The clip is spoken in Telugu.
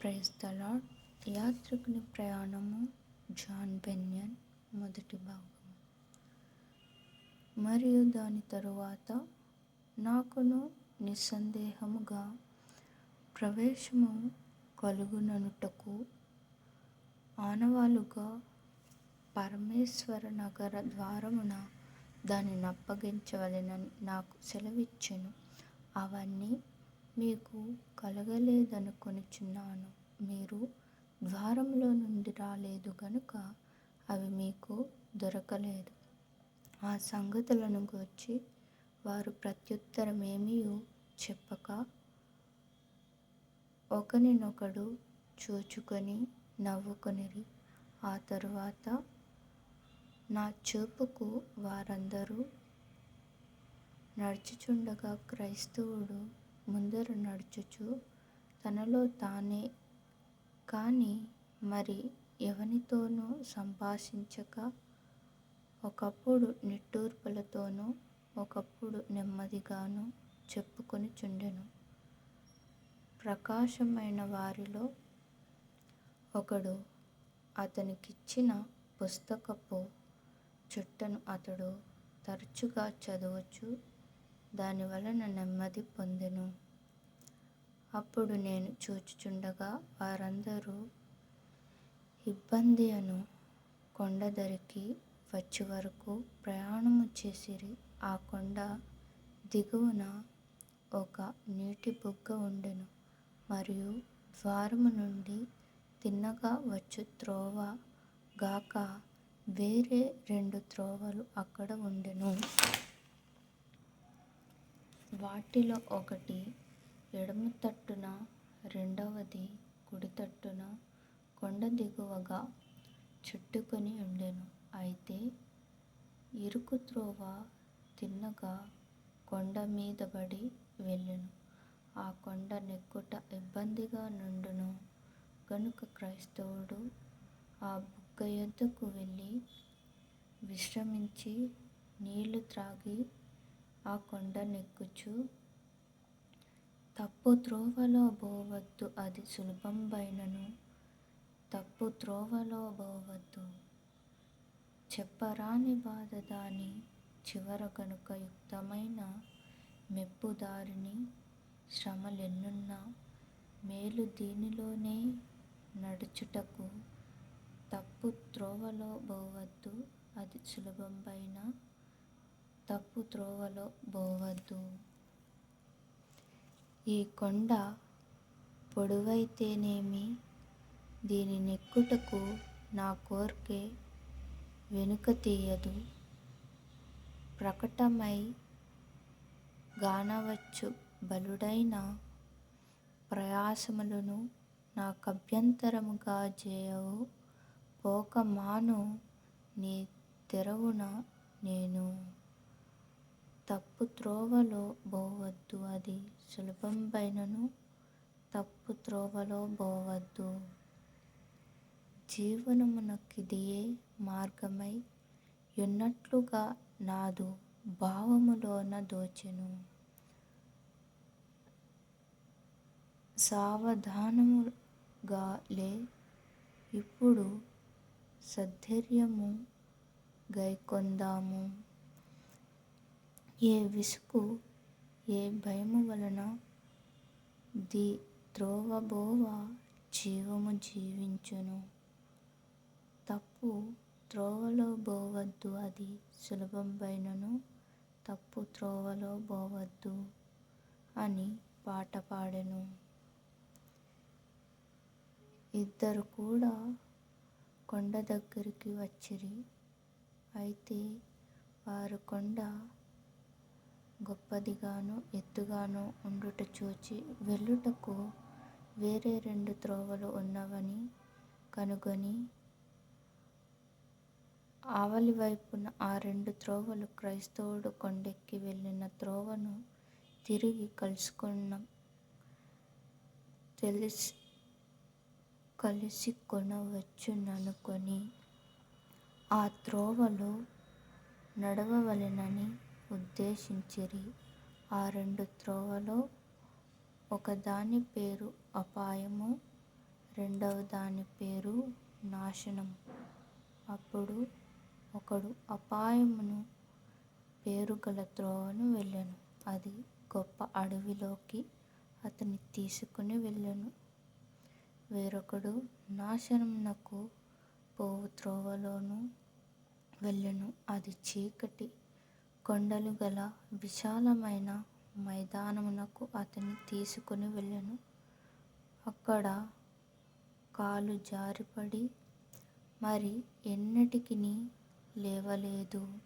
Praise the lord. యాత్రికుని ప్రయాణము, జాన్ బెన్యన్, మొదటి భాగము. మరియు దాని తరువాత నాకును నిస్సందేహముగా ప్రవేశము కలుగుననుటకు ఆనవాలుగా పరమేశ్వర నగర ద్వారమున దానిని అప్పగించవలెనని నాకు సెలవిచ్చెను. అవన్నీ మీకు కలగలేదనుకొనుచున్నాను. మీరు ద్వారములో నుండి రాలేదు గనుక అవి మీకు దొరకలేదు. ఆ సంగతులను గూర్చి వారు ప్రత్యుత్తరమేమియూ చెప్పక ఒకనినొకడు చూచుకొని నవ్వుకొనిరి. ఆ తరువాత నా చూపుకు వారందరూ నడుచుచుండగా క్రైస్తవుడు ముందర నడుచుచు తనలో తానే కాని మరి ఎవనితోనూ సంభాషించక ఒకప్పుడు నిట్టూర్పులతోనూ ఒకప్పుడు నెమ్మదిగాను చెప్పుకొనుచుండెను. ప్రకాశమైన వారిలో ఒకడు అతనికిచ్చిన పుస్తకపు చుట్టను అతడు తరచుగా చదువుచు దాని వలన నెమ్మది పొందెను. అప్పుడు నేను చూచుచుండగా వారందరూ ఇబ్బంది అను కొండ దరికి వచ్చువరకు ప్రయాణము చేసిరి. ఆ కొండ దిగువన ఒక నీటి బుగ్గ ఉండెను. మరియు ద్వారము నుండి తిన్నగా వచ్చు త్రోవ గాక వేరే 2 త్రోవలు అక్కడ ఉండెను. వాటిలో ఒకటి ఎడమ తట్టున, రెండవది కుడి తట్టున కొండ దిగువగా చుట్టుకొని ఉండెను. అయితే ఇరుకు త్రోవ తిన్నగా కొండ మీదబడి వెళ్ళెను. ఆ కొండ నెక్కుట ఇబ్బందిగా నుండును గనుక క్రైస్తవుడు ఆ బుగ్గ యొద్దకు వెళ్ళి విశ్రమించి నీళ్లు త్రాగి ఆ కొండ నెక్కుచు, తప్పు త్రోవలో బోవద్దు, అది సులభంబైనను తప్పు త్రోవలో బోవద్దు, చెప్పరాని బాధ దాని చివర గనుక యుక్తమైన మెప్పు దారిని, శ్రమలెన్నున్నా మేలు దీనిలోనే నడుచుటకు తప్పు త్రోవలో బోవద్దు, అది సులభంబైన తప్పు త్రోవలో బోవద్దు. ఈ కొండ పొడవైతేనేమి, దీని నెక్కుటకు నా కోర్కె వెనుక తీయదు. ప్రకటమై గానవచ్చు బలుడైన ప్రయాసములను నాకభ్యంతరముగా జేయవు. పోక మాను నీ తెరవున నేను తప్పు త్రోవలో బోవద్దు, అది సులభంబైనను తప్పు త్రోవలో బోవద్దు. జీవనమునకిదియే మార్గమై యున్నట్లుగా నాదు భావములోన దోచెను. సావధానముగా లే, ఇప్పుడు సద్ధైర్యము గైకొందాము. ఏ విసుకు ఏ భయము వలన దీ త్రోవ బోవ జీవము జీవించును. తప్పు త్రోవలో బోవద్దు, అది సులభంబైనను తప్పు త్రోవలో బోవద్దు అని పాట పాడెను. ఇద్దరు కూడా కొండ దగ్గరికి వచ్చిరి. అయితే వారు కొండ గొప్పదిగాను ఎత్తుగాను ఉండుట చూచి వెళ్ళుటకు వేరే 2 త్రోవలు ఉన్నవని కనుగొని ఆవలి వైపున ఆ 2 త్రోవలు క్రైస్తవుడు కొండెక్కి వెళ్ళిన త్రోవను తిరిగి కలిసికొనవచ్చుననుకొని ఆ త్రోవలో నడవవలెనని ఉద్దేశించిరి. ఆ 2 త్రోవలో ఒకదాని పేరు అపాయము, రెండవ దాని పేరు నాశనం. అప్పుడు ఒకడు అపాయమును పేరుగల త్రోవను వెళ్ళెను. అది గొప్ప అడవిలోకి అతన్ని తీసుకుని వెళ్ళెను. వేరొకడు నాశనమునకు పోవు త్రోవలోను వెళ్ళెను. అది చీకటి కొండలు గల విశాలమైన మైదానమునకు అతన్ని తీసుకుని వెళ్ళెను. అక్కడ కాలు జారిపడి మరి ఎన్నటికిని లేవలేదు.